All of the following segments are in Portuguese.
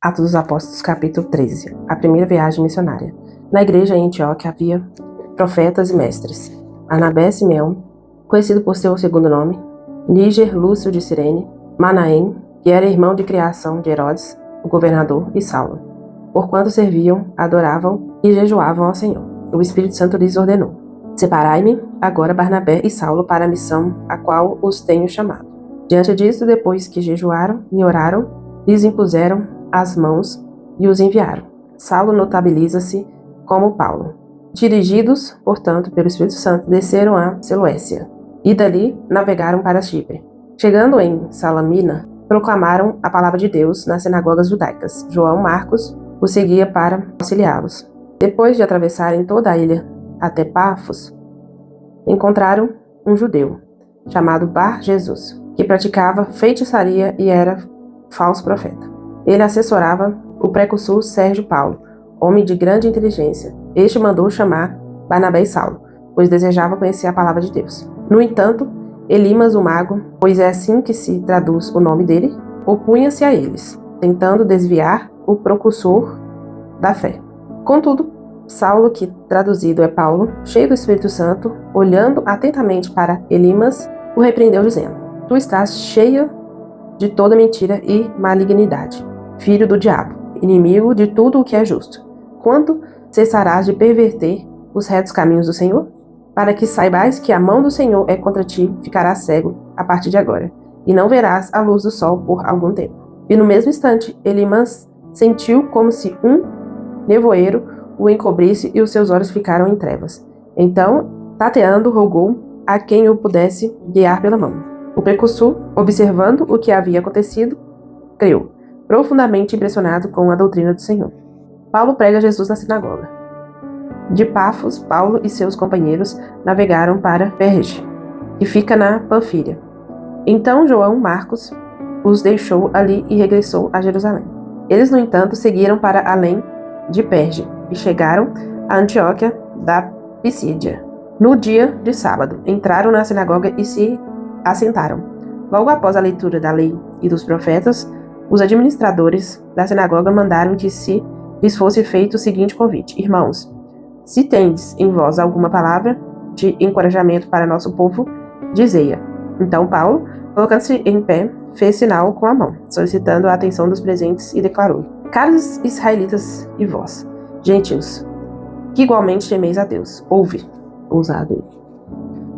Atos dos Apóstolos, capítulo 13. A primeira viagem missionária. Na igreja em Antioquia havia profetas e mestres. Barnabé, Simeão, conhecido por seu segundo nome, Níger, Lúcio de Cirene, Manaém, que era irmão de criação de Herodes, o governador, e Saulo. Porquanto serviam, adoravam e jejuavam ao Senhor. O Espírito Santo lhes ordenou: Separai-me agora Barnabé e Saulo para a missão a qual os tenho chamado. Diante disto, depois que jejuaram e oraram, lhes impuseram as mãos e os enviaram. Saulo notabiliza-se como Paulo. Dirigidos, portanto, pelo Espírito Santo, desceram a Seleucia e dali navegaram para Chipre. Chegando em Salamina, proclamaram a palavra de Deus nas sinagogas judaicas. João Marcos os seguia para auxiliá-los. Depois de atravessarem toda a ilha até Pafos, encontraram um judeu chamado Bar-Jesus, que praticava feitiçaria e era falso profeta. Ele assessorava o pré-consul Sérgio Paulo, homem de grande inteligência. Este mandou chamar Barnabé e Saulo, pois desejava conhecer a palavra de Deus. No entanto, Elimas, o mago, pois é assim que se traduz o nome dele, opunha-se a eles, tentando desviar o precursor da fé. Contudo, Saulo, que traduzido é Paulo, cheio do Espírito Santo, olhando atentamente para Elimas, o repreendeu dizendo: Tu estás cheia de toda mentira e malignidade, filho do diabo, inimigo de tudo o que é justo. Quando cessarás de perverter os retos caminhos do Senhor? Para que saibais que a mão do Senhor é contra ti, ficarás cego a partir de agora, e não verás a luz do sol por algum tempo. E no mesmo instante, Elimas sentiu como se um nevoeiro o encobrisse e os seus olhos ficaram em trevas. Então, tateando, rogou a quem o pudesse guiar pela mão. O precursor, observando o que havia acontecido, creu, profundamente impressionado com a doutrina do Senhor. Paulo prega Jesus na sinagoga. De Pafos, Paulo e seus companheiros navegaram para Perge, que fica na Panfília. Então João Marcos os deixou ali e regressou a Jerusalém. Eles, no entanto, seguiram para além de Perge e chegaram a Antioquia da Pisídia. No dia de sábado, entraram na sinagoga e se assentaram. Logo após a leitura da lei e dos profetas, os administradores da sinagoga mandaram que lhes fosse feito o seguinte convite: Irmãos, se tendes em vós alguma palavra de encorajamento para nosso povo, dizei-a. Então Paulo, colocando-se em pé, fez sinal com a mão, solicitando a atenção dos presentes e declarou: Caros israelitas e vós, gentios, que igualmente temeis a Deus, ouve, ousado ele.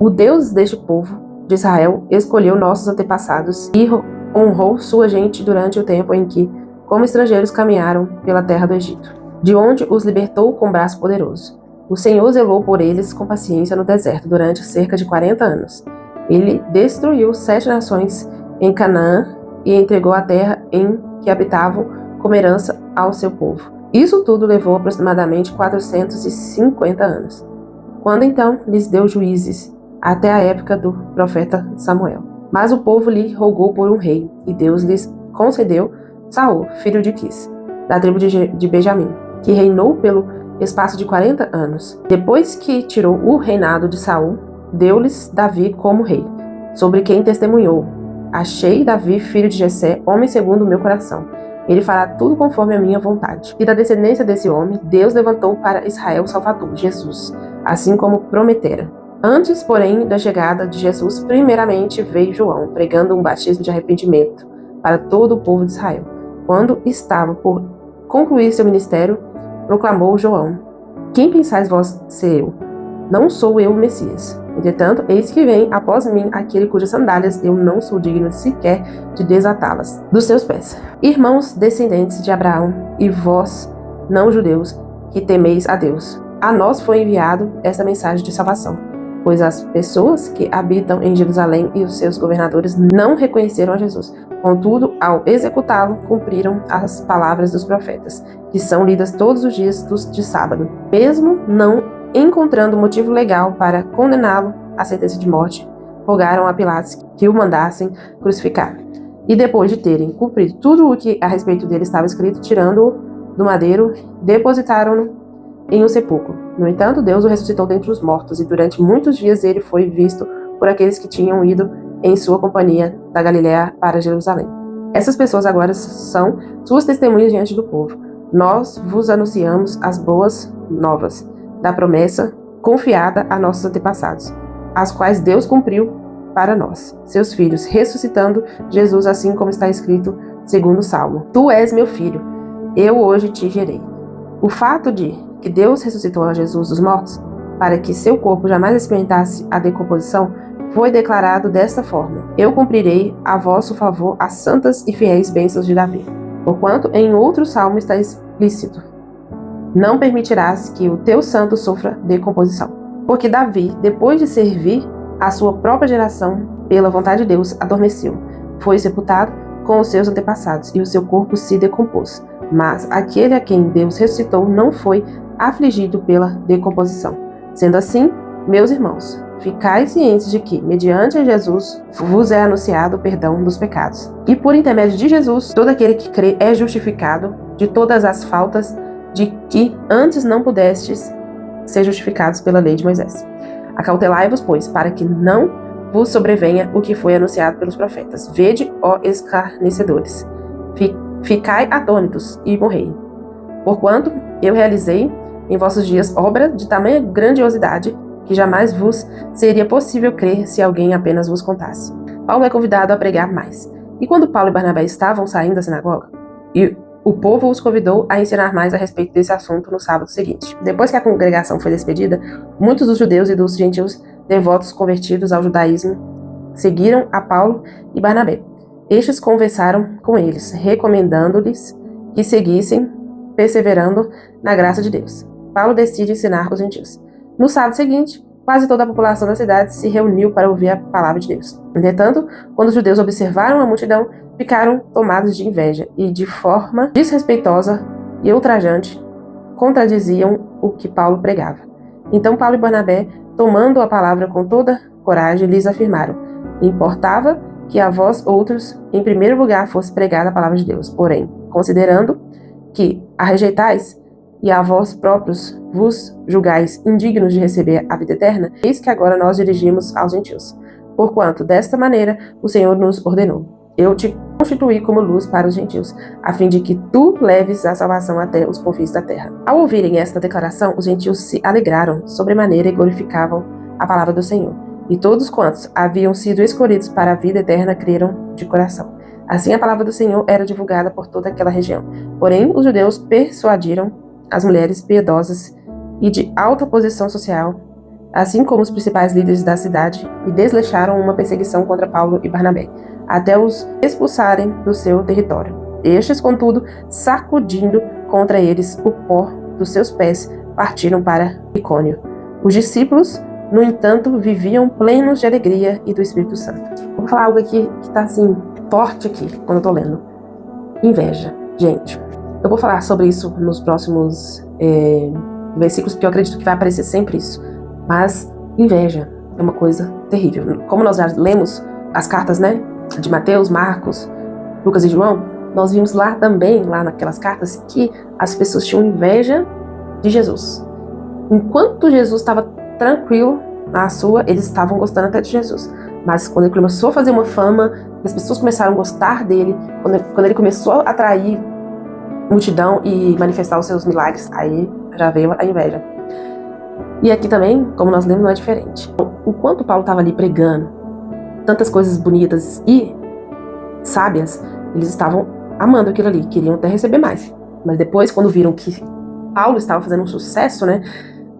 O Deus deste povo de Israel escolheu nossos antepassados e honrou sua gente durante o tempo em que, como estrangeiros, caminharam pela terra do Egito, de onde os libertou com braço poderoso. O Senhor zelou por eles com paciência no deserto durante cerca de 40 anos. Ele destruiu 7 nações em Canaã e entregou a terra em que habitavam como herança ao seu povo. Isso tudo levou aproximadamente 450 anos, quando então lhes deu juízes, até a época do profeta Samuel. Mas o povo lhe rogou por um rei, e Deus lhes concedeu Saul, filho de Quis, da tribo de Benjamim, que reinou pelo espaço de 40 anos. Depois que tirou o reinado de Saul, deu-lhes Davi como rei, sobre quem testemunhou: Achei Davi, filho de Jessé, homem segundo o meu coração. Ele fará tudo conforme a minha vontade. E da descendência desse homem, Deus levantou para Israel o Salvador, Jesus, assim como prometera. Antes, porém, da chegada de Jesus, primeiramente veio João, pregando um batismo de arrependimento para todo o povo de Israel. Quando estava por concluir seu ministério, proclamou João: Quem pensais vós ser eu? Não sou eu o Messias. Entretanto, eis que vem após mim aquele cujas sandálias eu não sou digno sequer de desatá-las dos seus pés. Irmãos descendentes de Abraão, e vós, não judeus, que temeis a Deus, a nós foi enviado esta mensagem de salvação, pois as pessoas que habitam em Jerusalém e os seus governadores não reconheceram a Jesus. Contudo, ao executá-lo, cumpriram as palavras dos profetas, que são lidas todos os dias de sábado. Mesmo não encontrando motivo legal para condená-lo à sentença de morte, rogaram a Pilatos que o mandassem crucificar. E depois de terem cumprido tudo o que a respeito dele estava escrito, tirando-o do madeiro, depositaram-no em um sepulcro. No entanto, Deus o ressuscitou dentre os mortos, e durante muitos dias ele foi visto por aqueles que tinham ido em sua companhia da Galiléia para Jerusalém. Essas pessoas agora são suas testemunhas diante do povo. Nós vos anunciamos as boas novas da promessa confiada a nossos antepassados, as quais Deus cumpriu para nós, seus filhos, ressuscitando Jesus, assim como está escrito segundo o Salmo. Tu és meu filho, eu hoje te gerei. O fato de que Deus ressuscitou a Jesus dos mortos, para que seu corpo jamais experimentasse a decomposição, foi declarado desta forma: eu cumprirei a vosso favor as santas e fiéis bênçãos de Davi. Porquanto em outro salmo está explícito: não permitirás que o teu santo sofra decomposição. Porque Davi, depois de servir a sua própria geração, pela vontade de Deus, adormeceu. Foi sepultado com os seus antepassados, e o seu corpo se decompôs. Mas aquele a quem Deus ressuscitou não foi afligido pela decomposição. Sendo assim, meus irmãos, ficai cientes de que, mediante Jesus, vos é anunciado o perdão dos pecados. E por intermédio de Jesus, todo aquele que crê é justificado de todas as faltas de que antes não pudestes ser justificados pela lei de Moisés. Acautelai-vos, pois, para que não vos sobrevenha o que foi anunciado pelos profetas. Vede, ó escarnecedores, ficai atônitos e morrei. Porquanto eu realizei em vossos dias obra de tamanha grandiosidade que jamais vos seria possível crer se alguém apenas vos contasse. Paulo é convidado a pregar mais. E quando Paulo e Barnabé estavam saindo da sinagoga, o povo os convidou a ensinar mais a respeito desse assunto no sábado seguinte. Depois que a congregação foi despedida, muitos dos judeus e dos gentios devotos convertidos ao judaísmo seguiram a Paulo e Barnabé. Estes conversaram com eles, recomendando-lhes que seguissem, perseverando na graça de Deus. Paulo decide ensinar os gentios. No sábado seguinte, quase toda a população da cidade se reuniu para ouvir a palavra de Deus. Entretanto, quando os judeus observaram a multidão, ficaram tomados de inveja e, de forma desrespeitosa e ultrajante, contradiziam o que Paulo pregava. Então Paulo e Barnabé, tomando a palavra com toda coragem, lhes afirmaram: importava que a vós outros, em primeiro lugar, fosse pregada a palavra de Deus. Porém, considerando que a rejeitais e a vós próprios vos julgais indignos de receber a vida eterna, eis que agora nós dirigimos aos gentios. Porquanto, desta maneira, o Senhor nos ordenou: eu te constituí como luz para os gentios, a fim de que tu leves a salvação até os confins da terra. Ao ouvirem esta declaração, os gentios se alegraram sobremaneira e glorificavam a palavra do Senhor. E todos quantos haviam sido escolhidos para a vida eterna creram de coração. Assim a palavra do Senhor era divulgada por toda aquela região. Porém, os judeus persuadiram as mulheres piedosas e de alta posição social, assim como os principais líderes da cidade, e desleixaram uma perseguição contra Paulo e Barnabé, até os expulsarem do seu território. Estes, contudo, sacudindo contra eles o pó dos seus pés, partiram para Icônio. Os discípulos, no entanto, viviam plenos de alegria e do Espírito Santo. Vou falar algo aqui que está assim, forte aqui, quando eu tô lendo. Inveja. Gente, eu vou falar sobre isso nos próximos versículos, porque eu acredito que vai aparecer sempre isso. Mas inveja é uma coisa terrível. Como nós já lemos as cartas, né, de Mateus, Marcos, Lucas e João, nós vimos lá também, lá naquelas cartas, que as pessoas tinham inveja de Jesus. Enquanto Jesus estava tranquilo na sua, eles estavam gostando até de Jesus. Mas quando ele começou a fazer uma fama, as pessoas começaram a gostar dele, quando ele começou a atrair multidão e manifestar os seus milagres, aí já veio a inveja. E aqui também, como nós lemos, não é diferente. Enquanto Paulo estava ali pregando tantas coisas bonitas e sábias, eles estavam amando aquilo ali, queriam até receber mais. Mas depois, quando viram que Paulo estava fazendo um sucesso, né,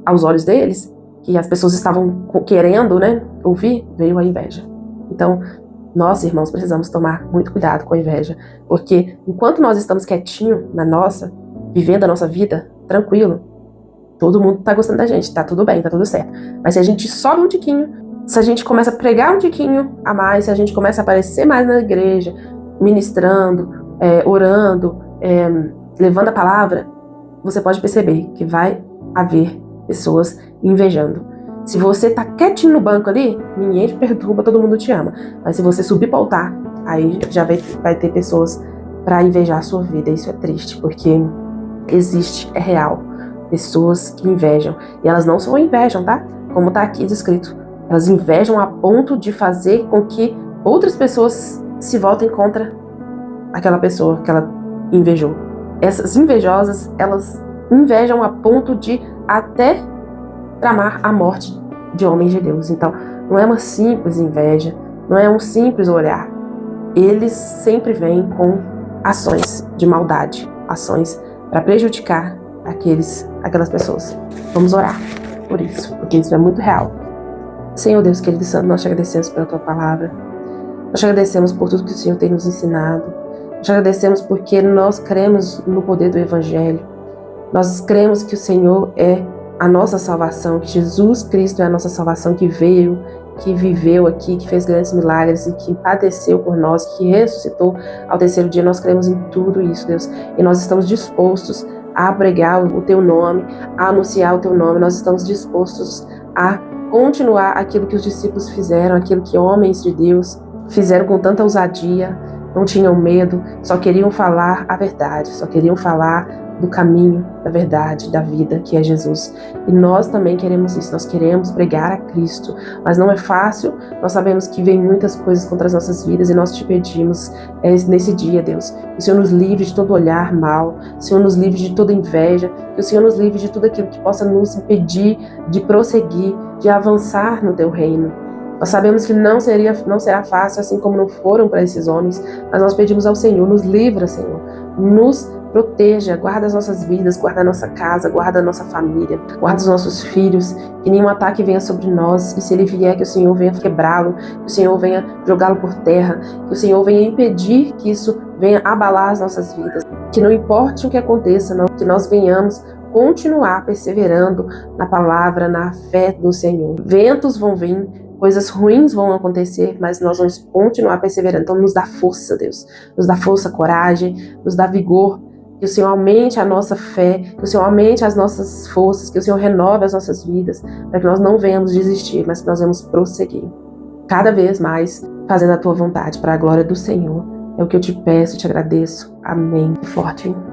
aos olhos deles, que as pessoas estavam querendo, né, ouvir, veio a inveja. Então, nós, irmãos, precisamos tomar muito cuidado com a inveja, porque enquanto nós estamos quietinhos na nossa, vivendo a nossa vida tranquilo, todo mundo tá gostando da gente, tá tudo bem, tá tudo certo. Mas se a gente sobe um tiquinho, se a gente começa a pregar um tiquinho a mais, se a gente começa a aparecer mais na igreja, ministrando, orando, levando a palavra, você pode perceber que vai haver pessoas invejando. Se você tá quietinho no banco ali, ninguém te perturba, todo mundo te ama. Mas se você subir para o altar, aí já vai ter pessoas para invejar a sua vida. Isso é triste, porque existe, é real, pessoas que invejam. E elas não só invejam, tá? Como tá aqui descrito. Elas invejam a ponto de fazer com que outras pessoas se voltem contra aquela pessoa que ela invejou. Essas invejosas, elas invejam a ponto de até tramar a morte de homens de Deus. Então, não é uma simples inveja, não é um simples olhar. Eles sempre vêm com ações de maldade, ações para prejudicar aquelas pessoas. Vamos orar por isso, porque isso é muito real. Senhor Deus, querido Santo, nós te agradecemos pela tua palavra. Nós te agradecemos por tudo que o Senhor tem nos ensinado. Nós te agradecemos porque nós cremos no poder do Evangelho. Nós cremos que o Senhor é a nossa salvação, que Jesus Cristo é a nossa salvação, que veio, que viveu aqui, que fez grandes milagres e que padeceu por nós, que ressuscitou ao terceiro dia. Nós cremos em tudo isso, Deus, e nós estamos dispostos a pregar o teu nome, a anunciar o teu nome. Nós estamos dispostos a continuar aquilo que os discípulos fizeram, aquilo que homens de Deus fizeram com tanta ousadia, não tinham medo, só queriam falar a verdade, só queriam falar do caminho, da verdade, da vida, que é Jesus. E nós também queremos isso, nós queremos pregar a Cristo, mas não é fácil, nós sabemos que vem muitas coisas contra as nossas vidas e nós te pedimos nesse dia, Deus, que o Senhor nos livre de todo olhar mal, que o Senhor nos livre de toda inveja, que o Senhor nos livre de tudo aquilo que possa nos impedir de prosseguir, de avançar no teu reino. Nós sabemos que não será fácil, assim como não foram para esses homens, mas nós pedimos ao Senhor, nos livra, Senhor, nos proteja, guarda as nossas vidas, guarda a nossa casa, guarda a nossa família, guarda os nossos filhos, que nenhum ataque venha sobre nós, e se ele vier, que o Senhor venha quebrá-lo, que o Senhor venha jogá-lo por terra, que o Senhor venha impedir que isso venha abalar as nossas vidas, que não importe o que aconteça, não, que nós venhamos continuar perseverando na palavra, na fé do Senhor. Ventos vão vir, coisas ruins vão acontecer, mas nós vamos continuar perseverando. Então nos dá força, Deus, nos dá força, coragem, nos dá vigor, que o Senhor aumente a nossa fé, que o Senhor aumente as nossas forças, que o Senhor renove as nossas vidas, para que nós não venhamos desistir, mas que nós venhamos prosseguir, cada vez mais fazendo a tua vontade, para a glória do Senhor. É o que eu te peço, te agradeço. Amém. Forte, hein?